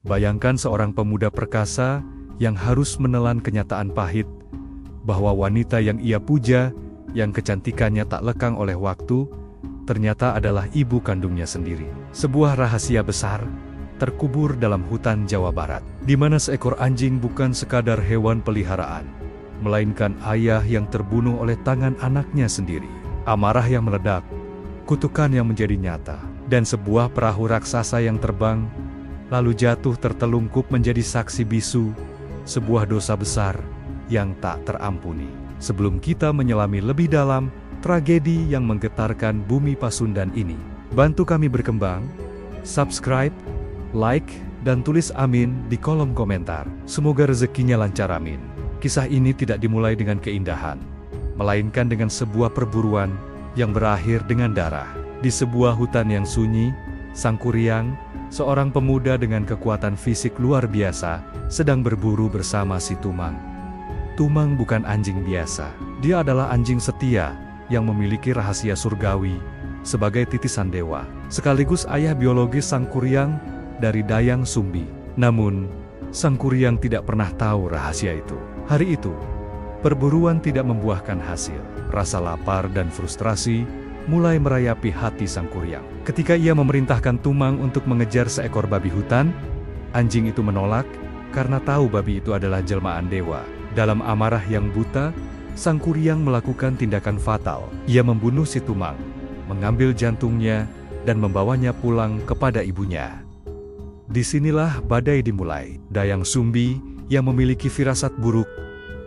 Bayangkan seorang pemuda perkasa yang harus menelan kenyataan pahit bahwa wanita yang ia puja, yang kecantikannya tak lekang oleh waktu, ternyata adalah ibu kandungnya sendiri. Sebuah rahasia besar terkubur dalam hutan Jawa Barat, di mana seekor anjing bukan sekadar hewan peliharaan, melainkan ayah yang terbunuh oleh tangan anaknya sendiri. Amarah yang meledak, kutukan yang menjadi nyata, dan sebuah perahu raksasa yang terbang, lalu jatuh tertelungkup menjadi saksi bisu, sebuah dosa besar yang tak terampuni. Sebelum kita menyelami lebih dalam tragedi yang menggetarkan bumi Pasundan ini, bantu kami berkembang, subscribe, like, dan tulis amin di kolom komentar. Semoga rezekinya lancar, amin. Kisah ini tidak dimulai dengan keindahan, melainkan dengan sebuah perburuan yang berakhir dengan darah. Di sebuah hutan yang sunyi, Sang Kuryang, seorang pemuda dengan kekuatan fisik luar biasa, sedang berburu bersama si Tumang. Tumang bukan anjing biasa. Dia adalah anjing setia yang memiliki rahasia surgawi sebagai titisan dewa, sekaligus ayah biologis Sang Kuryang dari Dayang Sumbi. Namun, Sang Kuryang tidak pernah tahu rahasia itu. Hari itu, perburuan tidak membuahkan hasil. Rasa lapar dan frustrasi mulai merayapi hati Sang Kuryang. Ketika ia memerintahkan Tumang untuk mengejar seekor babi hutan, anjing itu menolak karena tahu babi itu adalah jelmaan dewa. Dalam amarah yang buta, Sang Kuryang melakukan tindakan fatal. Ia membunuh si Tumang, mengambil jantungnya, dan membawanya pulang kepada ibunya. Disinilah badai dimulai. Dayang Sumbi yang memiliki firasat buruk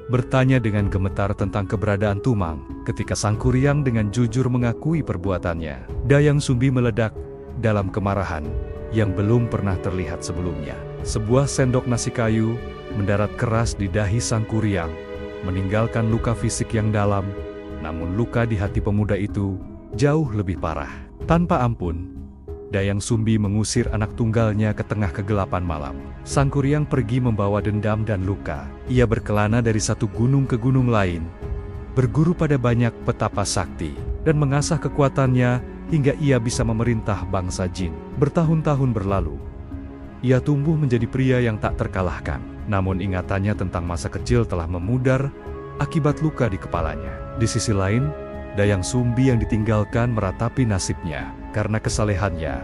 bertanya dengan gemetar tentang keberadaan Tumang. Ketika Sang Kuryang dengan jujur mengakui perbuatannya, Dayang Sumbi meledak dalam kemarahan yang belum pernah terlihat sebelumnya. Sebuah sendok nasi kayu mendarat keras di dahi Sang Kuryang, meninggalkan luka fisik yang dalam, namun luka di hati pemuda itu jauh lebih parah. Tanpa ampun, Dayang Sumbi mengusir anak tunggalnya ke tengah kegelapan malam. Sang Kuryang pergi membawa dendam dan luka. Ia berkelana dari satu gunung ke gunung lain, berguru pada banyak petapa sakti, dan mengasah kekuatannya hingga ia bisa memerintah bangsa jin. Bertahun-tahun berlalu, ia tumbuh menjadi pria yang tak terkalahkan. Namun ingatannya tentang masa kecil telah memudar akibat luka di kepalanya. Di sisi lain, Dayang Sumbi yang ditinggalkan meratapi nasibnya. Karena kesalehannya,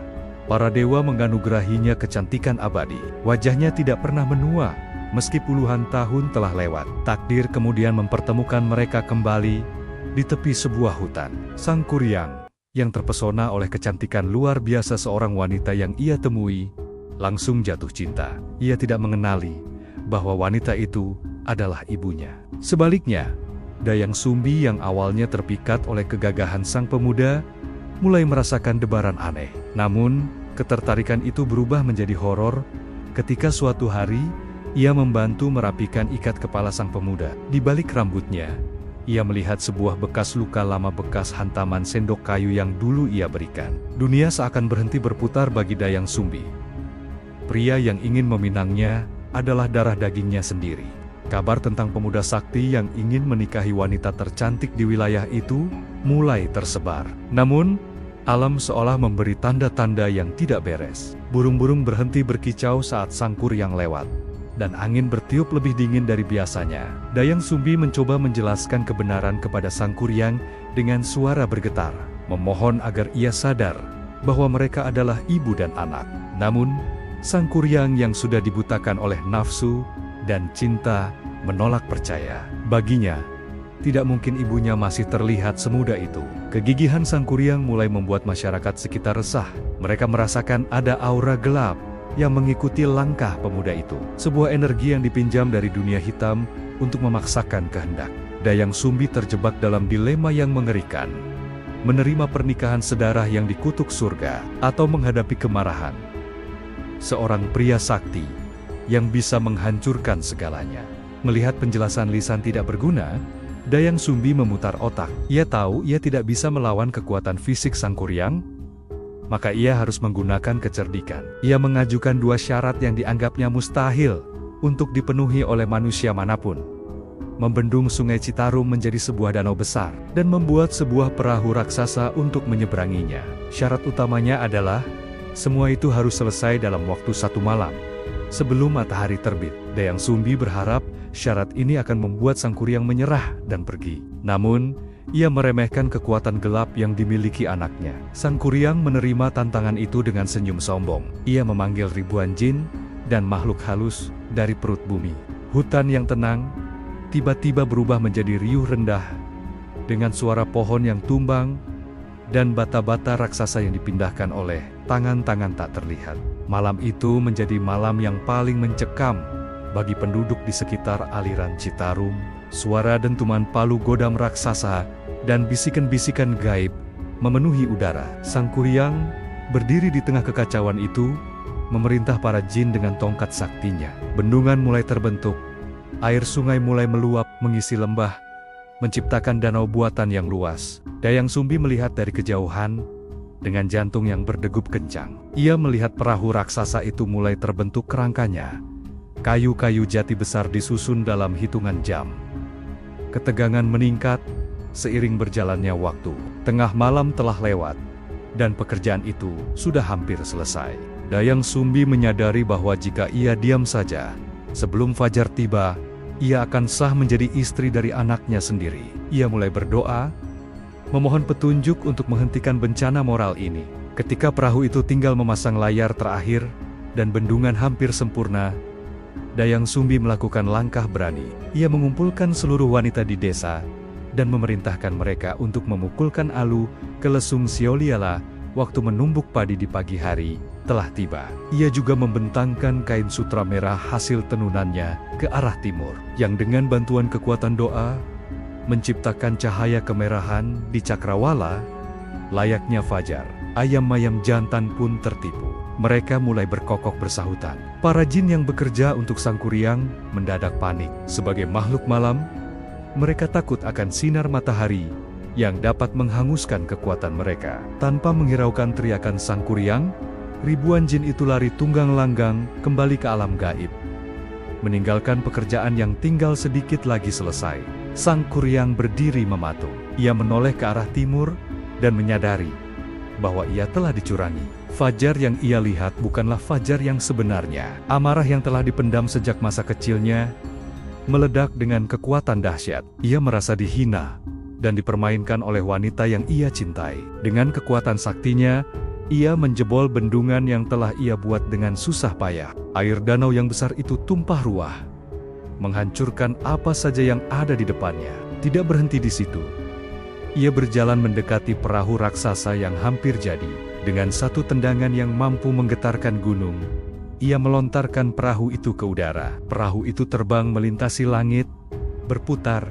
para dewa menganugerahinya kecantikan abadi. Wajahnya tidak pernah menua, meski puluhan tahun telah lewat. Takdir kemudian mempertemukan mereka kembali di tepi sebuah hutan. Sang Kuryang, yang terpesona oleh kecantikan luar biasa seorang wanita yang ia temui, langsung jatuh cinta. Ia tidak mengenali bahwa wanita itu adalah ibunya. Sebaliknya, Dayang Sumbi yang awalnya terpikat oleh kegagahan sang pemuda, mulai merasakan debaran aneh. Namun, ketertarikan itu berubah menjadi horor ketika suatu hari, ia membantu merapikan ikat kepala sang pemuda. Di balik rambutnya, ia melihat sebuah bekas luka lama bekas hantaman sendok kayu yang dulu ia berikan. Dunia seakan berhenti berputar bagi Dayang Sumbi. Pria yang ingin meminangnya adalah darah dagingnya sendiri. Kabar tentang pemuda sakti yang ingin menikahi wanita tercantik di wilayah itu mulai tersebar. Namun, alam seolah memberi tanda-tanda yang tidak beres. Burung-burung berhenti berkicau saat Sang Kuryang lewat, dan angin bertiup lebih dingin dari biasanya. Dayang Sumbi mencoba menjelaskan kebenaran kepada Sang Kuryang dengan suara bergetar, memohon agar ia sadar bahwa mereka adalah ibu dan anak. Namun, Sang Kuryang yang sudah dibutakan oleh nafsu dan cinta menolak percaya. Baginya, tidak mungkin ibunya masih terlihat semuda itu. Kegigihan Sang Kuryang mulai membuat masyarakat sekitar resah. Mereka merasakan ada aura gelap yang mengikuti langkah pemuda itu. Sebuah energi yang dipinjam dari dunia hitam untuk memaksakan kehendak. Dayang Sumbi terjebak dalam dilema yang mengerikan. Menerima pernikahan sedarah yang dikutuk surga, atau menghadapi kemarahan seorang pria sakti yang bisa menghancurkan segalanya. Melihat penjelasan lisan tidak berguna, Dayang Sumbi memutar otak. Ia tahu ia tidak bisa melawan kekuatan fisik Sang Kuryang, maka ia harus menggunakan kecerdikan. Ia mengajukan dua syarat yang dianggapnya mustahil untuk dipenuhi oleh manusia manapun. Membendung Sungai Citarum menjadi sebuah danau besar, dan membuat sebuah perahu raksasa untuk menyeberanginya. Syarat utamanya adalah, semua itu harus selesai dalam waktu 1 malam. sebelum matahari terbit. Dayang Sumbi berharap syarat ini akan membuat Sang Kuryang menyerah dan pergi. Namun, ia meremehkan kekuatan gelap yang dimiliki anaknya. Sang Kuryang menerima tantangan itu dengan senyum sombong. Ia memanggil ribuan jin dan makhluk halus dari perut bumi. Hutan yang tenang tiba-tiba berubah menjadi riuh rendah dengan suara pohon yang tumbang dan bata-bata raksasa yang dipindahkan oleh tangan-tangan tak terlihat. Malam itu menjadi malam yang paling mencekam bagi penduduk di sekitar aliran Citarum. Suara dentuman palu godam raksasa dan bisikan-bisikan gaib memenuhi udara. Sang Kuryang berdiri di tengah kekacauan itu, memerintah para jin dengan tongkat saktinya. Bendungan mulai terbentuk, air sungai mulai meluap mengisi lembah, menciptakan danau buatan yang luas. Dayang Sumbi melihat dari kejauhan, dengan jantung yang berdegup kencang. Ia melihat perahu raksasa itu mulai terbentuk kerangkanya. Kayu-kayu jati besar disusun dalam hitungan jam. Ketegangan meningkat seiring berjalannya waktu. Tengah malam telah lewat, dan pekerjaan itu sudah hampir selesai. Dayang Sumbi menyadari bahwa jika ia diam saja, sebelum fajar tiba, ia akan sah menjadi istri dari anaknya sendiri. Ia mulai berdoa, memohon petunjuk untuk menghentikan bencana moral ini. Ketika perahu itu tinggal memasang layar terakhir, dan bendungan hampir sempurna, Dayang Sumbi melakukan langkah berani. Ia mengumpulkan seluruh wanita di desa, dan memerintahkan mereka untuk memukulkan alu ke lesung Sioliala. Waktu menumbuk padi di pagi hari telah tiba. Ia juga membentangkan kain sutra merah hasil tenunannya ke arah timur, yang dengan bantuan kekuatan doa, menciptakan cahaya kemerahan di cakrawala. Layaknya fajar, ayam-ayam jantan pun tertipu. Mereka mulai berkokok bersahutan. Para jin yang bekerja untuk Sang Kuryang mendadak panik. Sebagai makhluk malam, mereka takut akan sinar matahari yang dapat menghanguskan kekuatan mereka. Tanpa menghiraukan teriakan Sang Kuryang, ribuan jin itu lari tunggang langgang kembali ke alam gaib, meninggalkan pekerjaan yang tinggal sedikit lagi selesai. Sang Kuryang berdiri mematung. Ia menoleh ke arah timur dan menyadari bahwa ia telah dicurangi. Fajar yang ia lihat bukanlah fajar yang sebenarnya. Amarah yang telah dipendam sejak masa kecilnya meledak dengan kekuatan dahsyat. Ia merasa dihina dan dipermainkan oleh wanita yang ia cintai. Dengan kekuatan saktinya, ia menjebol bendungan yang telah ia buat dengan susah payah. Air danau yang besar itu tumpah ruah, menghancurkan apa saja yang ada di depannya. Tidak berhenti di situ. Ia berjalan mendekati perahu raksasa yang hampir jadi. Dengan satu tendangan yang mampu menggetarkan gunung, ia melontarkan perahu itu ke udara. Perahu itu terbang melintasi langit, berputar,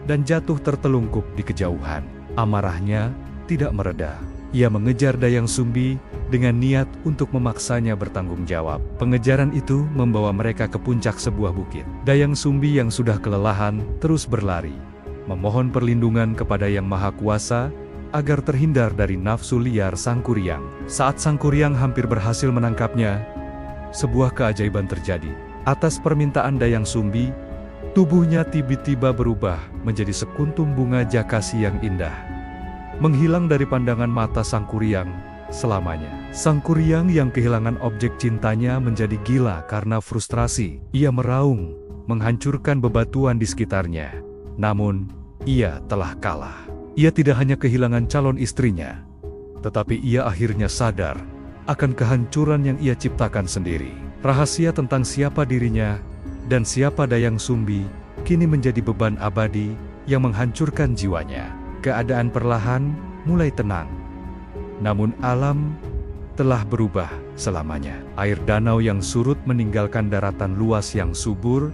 dan jatuh tertelungkup di kejauhan. Amarahnya tidak mereda. Ia mengejar Dayang Sumbi dengan niat untuk memaksanya bertanggung jawab. Pengejaran itu membawa mereka ke puncak sebuah bukit. Dayang Sumbi yang sudah kelelahan terus berlari, memohon perlindungan kepada Yang Maha Kuasa agar terhindar dari nafsu liar Sang Kuryang. Saat Sang Kuryang hampir berhasil menangkapnya, sebuah keajaiban terjadi. Atas permintaan Dayang Sumbi, tubuhnya tiba-tiba berubah menjadi sekuntum bunga jakasi yang indah, menghilang dari pandangan mata Sang Kuryang selamanya. Sang Kuryang yang kehilangan objek cintanya menjadi gila karena frustrasi. Ia meraung, menghancurkan bebatuan di sekitarnya. Namun, ia telah kalah. Ia tidak hanya kehilangan calon istrinya, tetapi ia akhirnya sadar akan kehancuran yang ia ciptakan sendiri. Rahasia tentang siapa dirinya dan siapa Dayang Sumbi kini menjadi beban abadi yang menghancurkan jiwanya. Keadaan perlahan mulai tenang, namun alam telah berubah selamanya. Air danau yang surut meninggalkan daratan luas yang subur,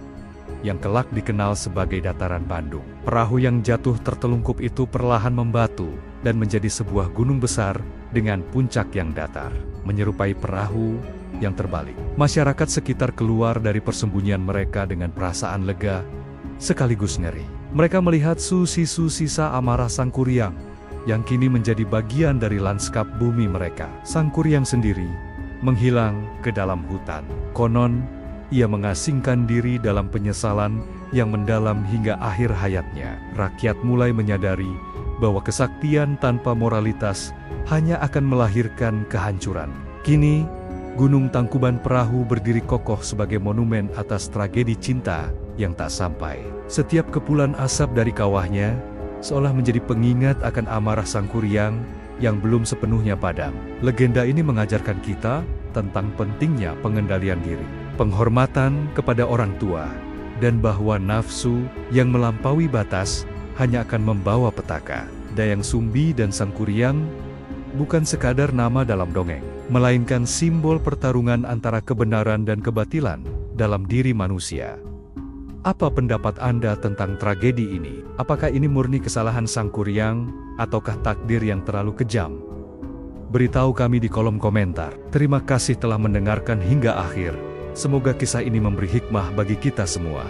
yang kelak dikenal sebagai dataran Bandung. Perahu yang jatuh tertelungkup itu perlahan membatu dan menjadi sebuah gunung besar dengan puncak yang datar, menyerupai perahu yang terbalik. Masyarakat sekitar keluar dari persembunyian mereka dengan perasaan lega sekaligus ngeri. Mereka melihat sisa amarah Sang Kuryang yang kini menjadi bagian dari lanskap bumi mereka. Sang Kuryang sendiri menghilang ke dalam hutan. Konon, ia mengasingkan diri dalam penyesalan yang mendalam hingga akhir hayatnya. Rakyat mulai menyadari bahwa kesaktian tanpa moralitas hanya akan melahirkan kehancuran. Kini, Gunung Tangkuban Perahu berdiri kokoh sebagai monumen atas tragedi cinta yang tak sampai. Setiap kepulan asap dari kawahnya seolah menjadi pengingat akan amarah Sang Kuryang yang belum sepenuhnya padam. Legenda ini mengajarkan kita tentang pentingnya pengendalian diri, penghormatan kepada orang tua, dan bahwa nafsu yang melampaui batas hanya akan membawa petaka. Dayang Sumbi dan Sang Kuryang bukan sekadar nama dalam dongeng, melainkan simbol pertarungan antara kebenaran dan kebatilan dalam diri manusia. Apa pendapat Anda tentang tragedi ini? Apakah ini murni kesalahan Sang Kuryang, ataukah takdir yang terlalu kejam? Beritahu kami di kolom komentar. Terima kasih telah mendengarkan hingga akhir. Semoga kisah ini memberi hikmah bagi kita semua.